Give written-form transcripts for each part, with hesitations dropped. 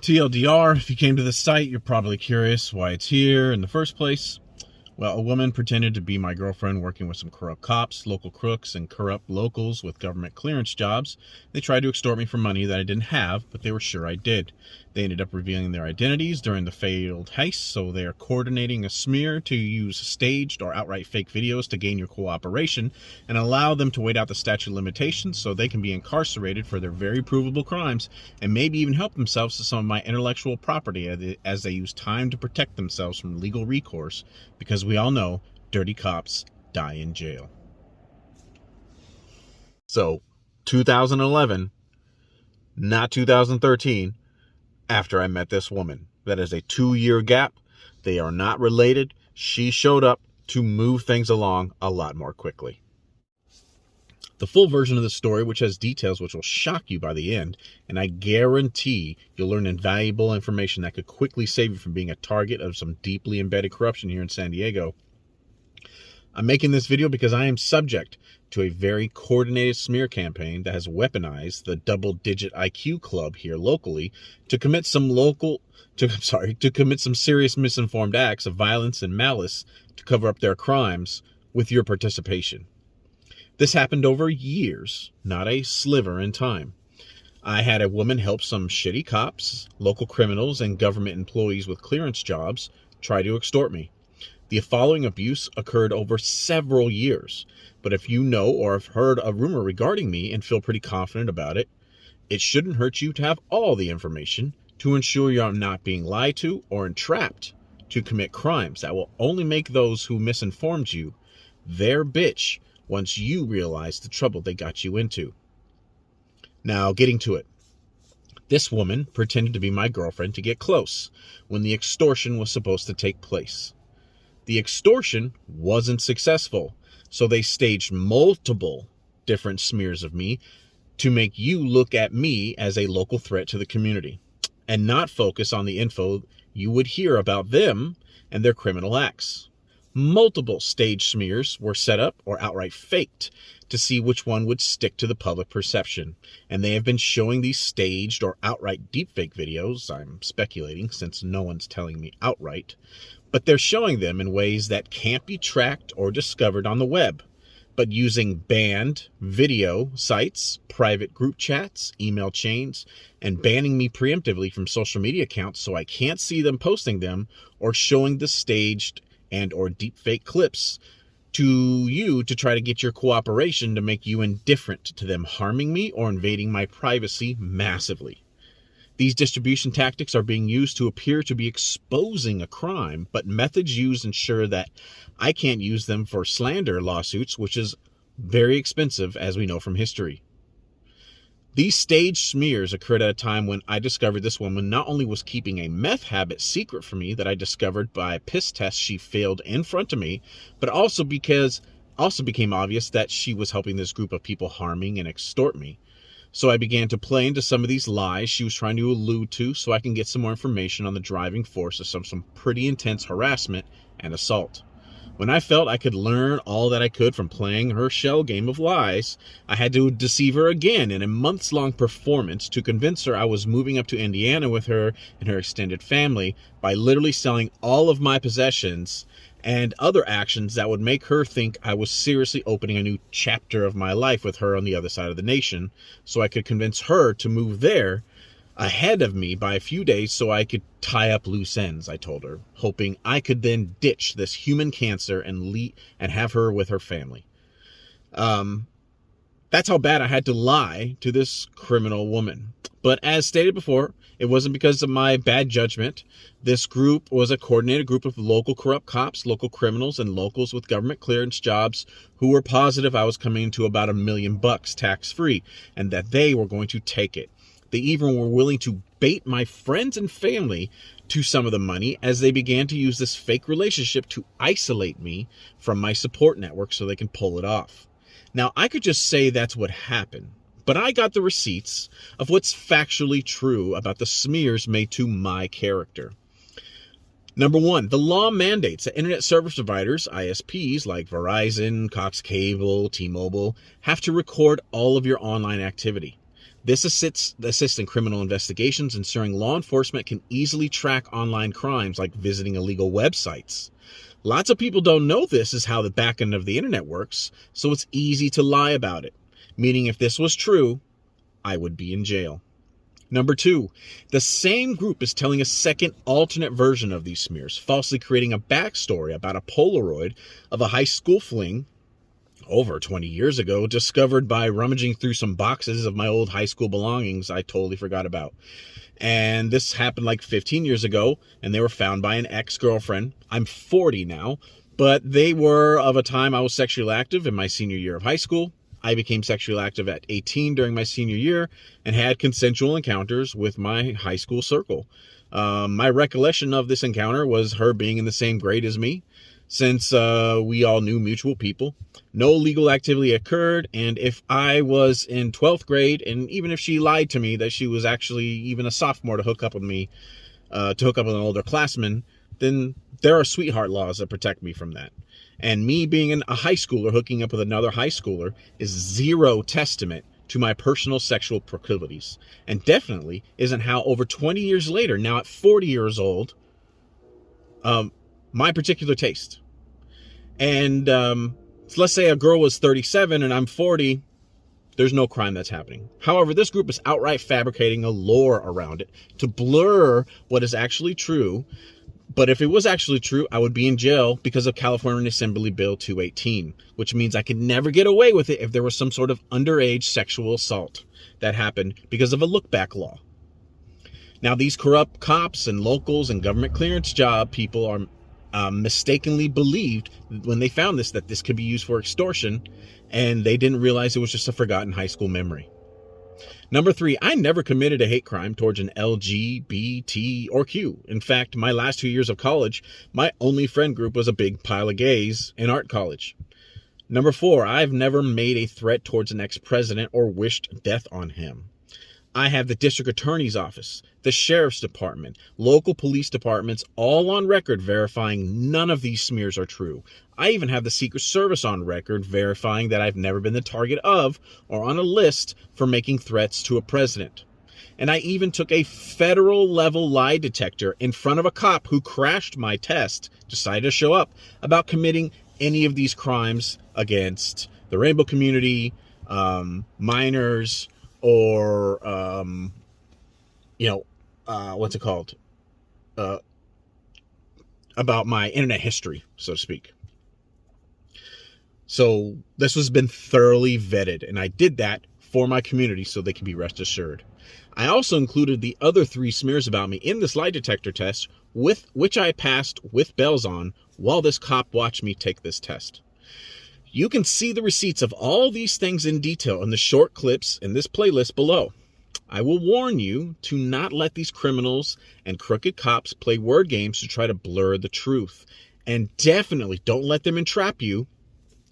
TLDR, if you came to the site, you're probably curious why it's here in the first place. Well, a woman pretended to be my girlfriend working with some corrupt cops, local crooks, and corrupt locals with government clearance jobs. They tried to extort me for money that I didn't have, but they were sure I did. They ended up revealing their identities during the failed heist, so they are coordinating a smear to use staged or outright fake videos to gain your cooperation and allow them to wait out the statute of limitations so they can be incarcerated for their very provable crimes and maybe even help themselves to some of my intellectual property as they use time to protect themselves from legal recourse, because we all know dirty cops die in jail. So, 2011, not 2013, after I met this woman. That is a 2-year gap. They are not related. She showed up to move things along a lot more quickly. The full version of the story, which has details which will shock you by the end, and I guarantee you'll learn invaluable information that could quickly save you from being a target of some deeply embedded corruption here in San Diego. I'm making this video because I am subject to a very coordinated smear campaign that has weaponized the double-digit IQ club here locally to commit some serious misinformed acts of violence and malice to cover up their crimes with your participation. This happened over years, not a sliver in time. I had a woman help some shitty cops, local criminals, and government employees with clearance jobs try to extort me. The following abuse occurred over several years, but if you know or have heard a rumor regarding me and feel pretty confident about it, it shouldn't hurt you to have all the information to ensure you're not being lied to or entrapped to commit crimes that will only make those who misinformed you their bitch once you realize the trouble they got you into. Now, getting to it. This woman pretended to be my girlfriend to get close when the extortion was supposed to take place. The extortion wasn't successful, so they staged multiple different smears of me to make you look at me as a local threat to the community and not focus on the info you would hear about them and their criminal acts. Multiple stage smears were set up or outright faked to see which one would stick to the public perception. And they have been showing these staged or outright deepfake videos, I'm speculating since no one's telling me outright, but they're showing them in ways that can't be tracked or discovered on the web, but using banned video sites, private group chats, email chains, and banning me preemptively from social media accounts so I can't see them posting them or showing the staged and or deepfake clips to you to try to get your cooperation to make you indifferent to them harming me or invading my privacy massively. These distribution tactics are being used to appear to be exposing a crime, but methods used ensure that I can't use them for slander lawsuits, which is very expensive, as we know from history. These staged smears occurred at a time when I discovered this woman not only was keeping a meth habit secret from me that I discovered by a piss test she failed in front of me, but also became obvious that she was helping this group of people harming and extort me. So I began to play into some of these lies she was trying to allude to so I can get some more information on the driving force of some pretty intense harassment and assault. When I felt I could learn all that I could from playing her shell game of lies, I had to deceive her again in a months-long performance to convince her I was moving up to Indiana with her and her extended family by literally selling all of my possessions and other actions that would make her think I was seriously opening a new chapter of my life with her on the other side of the nation, so I could convince her to move there ahead of me by a few days so I could tie up loose ends, I told her, hoping I could then ditch this human cancer and have her with her family. That's how bad I had to lie to this criminal woman. But as stated before, it wasn't because of my bad judgment. This group was a coordinated group of local corrupt cops, local criminals, and locals with government clearance jobs who were positive I was coming into about $1 million tax-free and that they were going to take it. They even were willing to bait my friends and family to some of the money as they began to use this fake relationship to isolate me from my support network so they can pull it off. Now, I could just say that's what happened, but I got the receipts of what's factually true about the smears made to my character. Number one, the law mandates that internet service providers, ISPs like Verizon, Cox Cable, T-Mobile, have to record all of your online activity. This assists in criminal investigations, ensuring law enforcement can easily track online crimes like visiting illegal websites. Lots of people don't know this is how the back end of the internet works, so it's easy to lie about it. Meaning if this was true, I would be in jail. Number 2, the same group is telling a second alternate version of these smears, falsely creating a backstory about a Polaroid of a high school fling over 20 years ago, discovered by rummaging through some boxes of my old high school belongings I totally forgot about. And this happened like 15 years ago, and they were found by an ex-girlfriend. I'm 40 now, but they were of a time I was sexually active in my senior year of high school. I became sexually active at 18 during my senior year and had consensual encounters with my high school circle. My recollection of this encounter was her being in the same grade as me, since we all knew mutual people. No legal activity occurred, and if I was in 12th grade, and even if she lied to me that she was actually even a sophomore to hook up with me, to hook up with an older classman, then there are sweetheart laws that protect me from that. And me being a high schooler hooking up with another high schooler is zero testament to my personal sexual proclivities, and definitely isn't how over 20 years later, now at 40 years old, my particular taste. And so let's say a girl was 37 and I'm 40, there's no crime that's happening. However, this group is outright fabricating a lore around it to blur what is actually true. But if it was actually true, I would be in jail because of California Assembly Bill 218, which means I could never get away with it if there was some sort of underage sexual assault that happened because of a look-back law. Now, these corrupt cops and locals and government clearance job people are mistakenly believed when they found this that this could be used for extortion, and they didn't realize it was just a forgotten high school memory. Number 3, I never committed a hate crime towards an LGBT or Q. In fact, my last 2 years of college, my only friend group was a big pile of gays in art college. Number 4, I've never made a threat towards an ex-president or wished death on him. I have the district attorney's office, the sheriff's department, local police departments, all on record verifying none of these smears are true. I even have the Secret Service on record verifying that I've never been the target of or on a list for making threats to a president. And I even took a federal level lie detector in front of a cop who crashed my test, decided to show up, about committing any of these crimes against the rainbow community, minors, or, what's it called? About my internet history, so to speak. So this has been thoroughly vetted, and I did that for my community so they can be rest assured. I also included the other 3 smears about me in this lie detector test, with which I passed with bells on while this cop watched me take this test. You can see the receipts of all these things in detail in the short clips in this playlist below. I will warn you to not let these criminals and crooked cops play word games to try to blur the truth. And definitely don't let them entrap you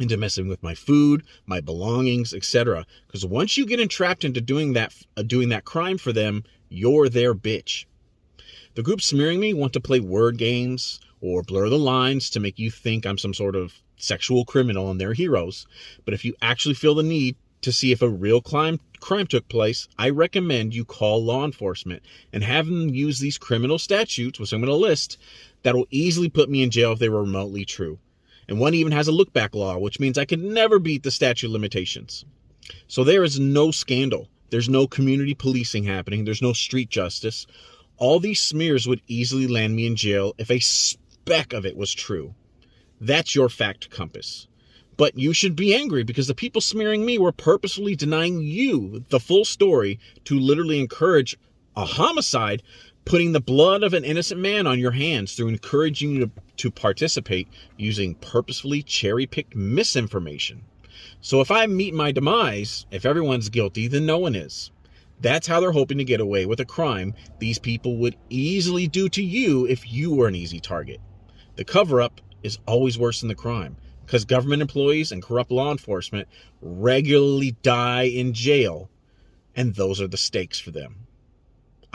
into messing with my food, my belongings, etc. Because once you get entrapped into doing that crime for them, you're their bitch. The group smearing me want to play word games or blur the lines to make you think I'm some sort of sexual criminal and they're heroes. But if you actually feel the need to see if a real crime took place, I recommend you call law enforcement and have them use these criminal statutes, which I'm going to list, that will easily put me in jail if they were remotely true. And one even has a look-back law, which means I could never beat the statute of limitations. So there is no scandal. There's no community policing happening. There's no street justice. All these smears would easily land me in jail if a speck of it was true. That's your fact compass. But you should be angry because the people smearing me were purposefully denying you the full story to literally encourage a homicide, putting the blood of an innocent man on your hands through encouraging you to participate using purposefully cherry-picked misinformation. So if I meet my demise, if everyone's guilty, then no one is. That's how they're hoping to get away with a crime these people would easily do to you if you were an easy target. The cover-up is always worse than the crime, because government employees and corrupt law enforcement regularly die in jail, and those are the stakes for them.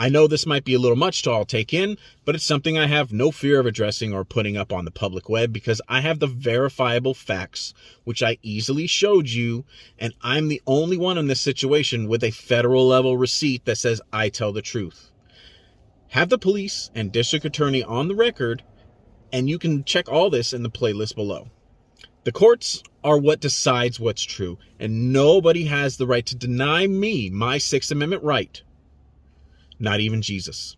I know this might be a little much to all take in, but it's something I have no fear of addressing or putting up on the public web because I have the verifiable facts, which I easily showed you, and I'm the only one in this situation with a federal level receipt that says I tell the truth. Have the police and district attorney on the record, and you can check all this in the playlist below. The courts are what decides what's true, and nobody has the right to deny me my Sixth Amendment right. Not even Jesus.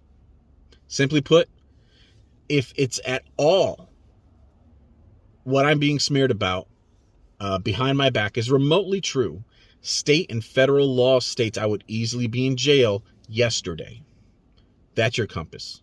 Simply put, if it's at all what I'm being smeared about behind my back is remotely true, state and federal law states I would easily be in jail yesterday. That's your compass.